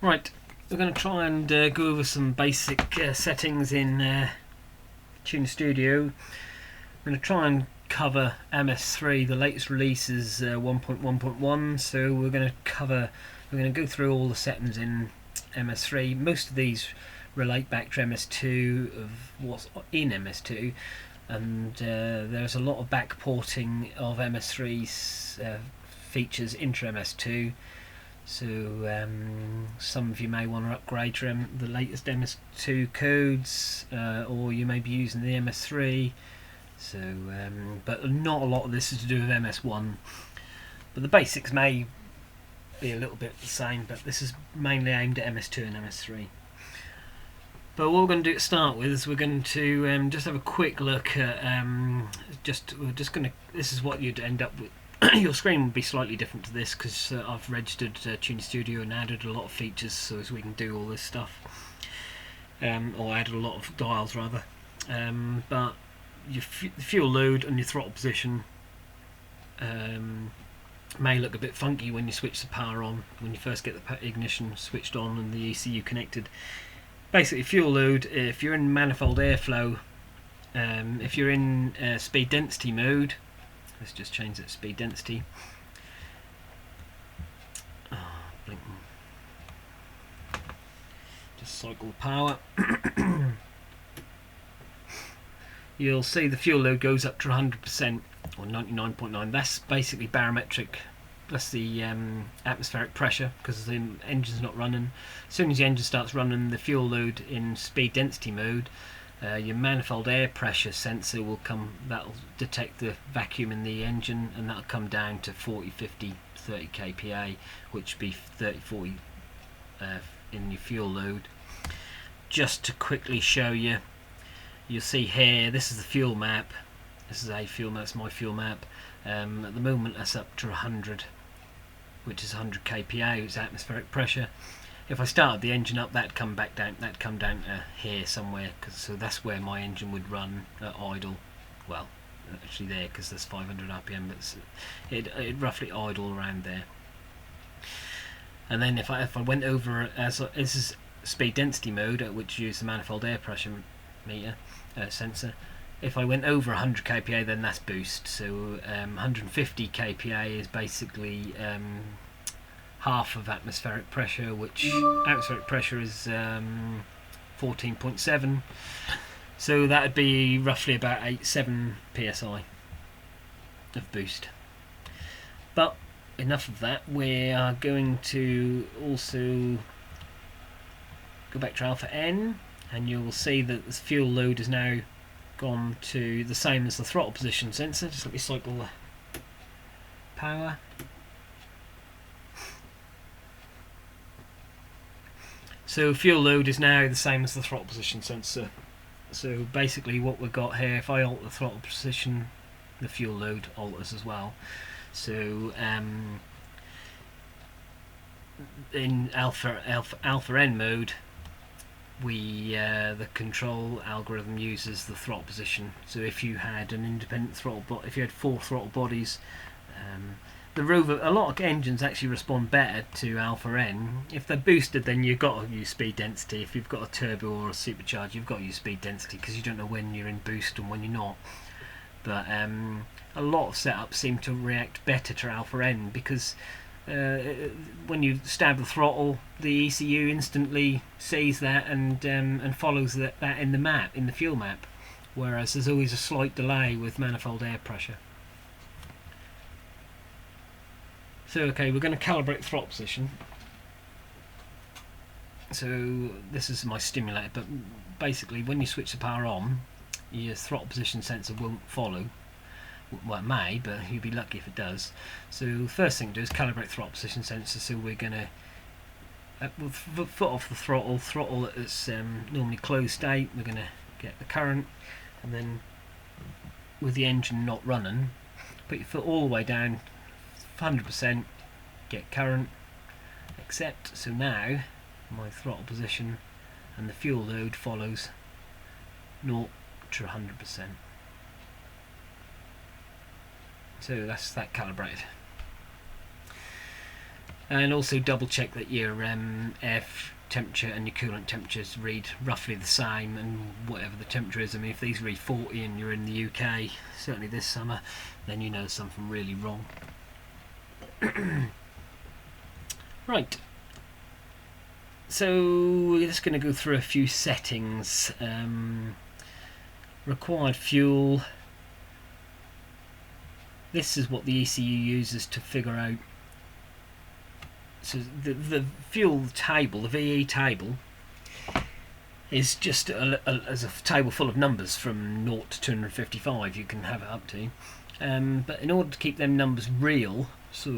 Right, we're going to try and go over some basic settings in Tune Studio. I'm going to try and cover MS3. The latest release is 1.1.1, so we're going to go through all the settings in MS3. Most of these relate back to MS2 of what's in MS2, and there's a lot of backporting of MS3's features into MS2. So some of you may want to upgrade to the latest MS2 codes, or you may be using the MS3. So, but not a lot of this is to do with MS1. But the basics may be a little bit the same, but this is mainly aimed at MS2 and MS3. But what we're going to do to start with is we're going to just have a quick look at this is what you'd end up with. Your screen will be slightly different to this because I've registered Tune Studio and added a lot of features so as we can do all this stuff, or added a lot of dials rather. But your fuel load and your throttle position may look a bit funky when you switch the power on, when you first get the ignition switched on and the ECU connected. Basically, fuel load, if you're in manifold airflow, if you're in speed density mode, let's just change that speed density. Just cycle the power. You'll see the fuel load goes up to 100% or 99.9. That's basically barometric. That's the atmospheric pressure because the engine's not running. As soon as the engine starts running, the fuel load in speed density mode, your manifold air pressure sensor will come. That'll detect the vacuum in the engine, and that'll come down to 40, 50, 30 kPa, which would be 30, 40 in your fuel load. Just to quickly show you, you'll see here. This is the fuel map. This is a fuel map. It's my fuel map. At the moment, that's up to 100, which is 100 kPa. It's atmospheric pressure. If I started the engine up, that'd come back down. That'd come down to here somewhere, so that's where my engine would run at idle. Well, actually there, because there's 500 RPM, but it'd roughly idle around there. And then if I went over, this is speed density mode, at which you use the manifold air pressure meter sensor. If I went over 100 kPa, then that's boost. So 150 kPa is basically half of atmospheric pressure, which atmospheric pressure is 14.7, so that would be roughly about 7 psi of boost. But enough of that. We are going to also go back to alpha N, and you will see that the fuel load is now gone to the same as the throttle position sensor. Just let me cycle the power. So fuel load is now the same as the throttle position sensor. So basically what we've got here, if I alter the throttle position, the fuel load alters as well. So in alpha N mode, the control algorithm uses the throttle position. So if you had an independent throttle, if you had 4 throttle bodies, the Rover, a lot of engines actually respond better to alpha N. If they're boosted, then you've got to use speed density. If you've got a turbo or a supercharger, you've got to use speed density because you don't know when you're in boost and when you're not. But a lot of setups seem to react better to alpha N because when you stab the throttle, the ECU instantly sees that and follows that in the map, in the fuel map. Whereas there's always a slight delay with manifold air pressure. So okay, we're going to calibrate throttle position. So this is my stimulator, but basically when you switch the power on, your throttle position sensor won't follow. Well, it may, but you'd be lucky if it does. So the first thing to do is calibrate throttle position sensor. So we're going to foot off the throttle at its normally closed state. We're going to get the current, and then with the engine not running, put your foot all the way down 100%, get current, accept. So now my throttle position and the fuel load follows 0 to 100%. So that's that calibrated. And also double check that your temperature and your coolant temperatures read roughly the same, and whatever the temperature is. I mean, if these read 40 and you're in the UK, certainly this summer, then you know there's something really wrong. Right, so we're just going to go through a few settings. Required fuel. This is what the ECU uses to figure out. So the fuel table, the VE table, is just as a table full of numbers from 0 to 255. You can have it up to, but in order to keep them numbers real, so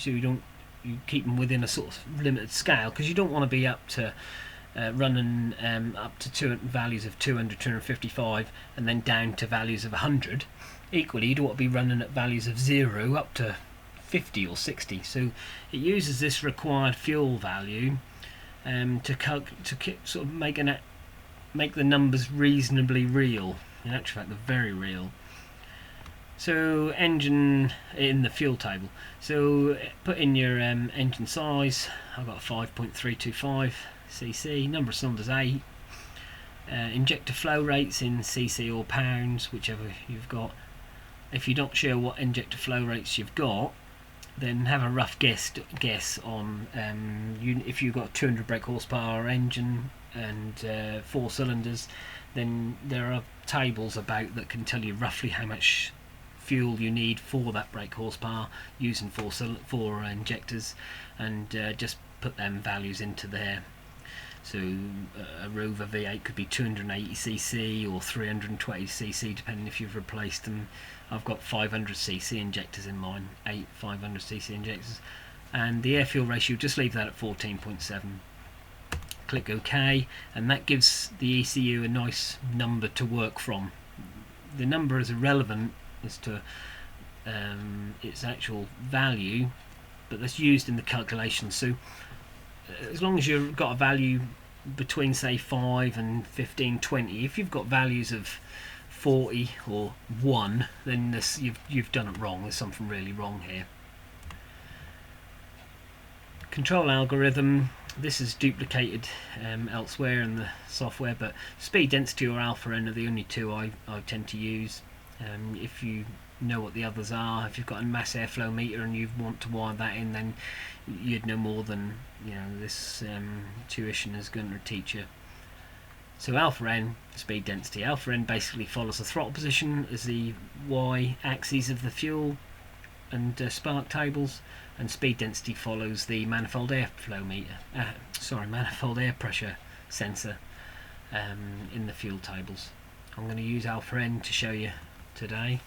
you keep them within a sort of limited scale, because you don't want to be up to running up to values of 200, 255, and then down to values of 100. Equally, you don't want to be running at values of 0 up to 50 or 60. So it uses this required fuel value to sort of make the numbers reasonably real. In actual fact, they're very real. So engine in the fuel table. So put in your engine size. I've got 5.325 cc. Number of cylinders 8. Injector flow rates in cc or pounds, whichever you've got. If you're not sure what injector flow rates you've got, then have a rough guess on if you've got a 200 brake horsepower engine and 4 cylinders, then there are tables about that can tell you roughly how much fuel you need for that brake horsepower using 4 injectors, and just put them values into there. So a Rover V8 could be 280cc or 320cc, depending if you've replaced them. I've got 500cc injectors in mine, 8 500cc injectors, and the air fuel ratio, just leave that at 14.7. Click OK, and that gives the ECU a nice number to work from. The number is irrelevant as to its actual value, but that's used in the calculation. So as long as you've got a value between, say, 5 and 15, 20, if you've got values of 40 or 1, then you've done it wrong. There's something really wrong here. Control algorithm. This is duplicated elsewhere in the software, but speed, density or alpha N are the only two I tend to use. If you know what the others are, if you've got a mass airflow meter and you want to wire that in, then you'd know more than this tuition is going to teach you. So alpha N, speed, density. Alpha N basically follows the throttle position as the y axes of the fuel and spark tables, and speed density follows the manifold airflow meter. Manifold air pressure sensor in the fuel tables. I'm going to use alpha N to show you today.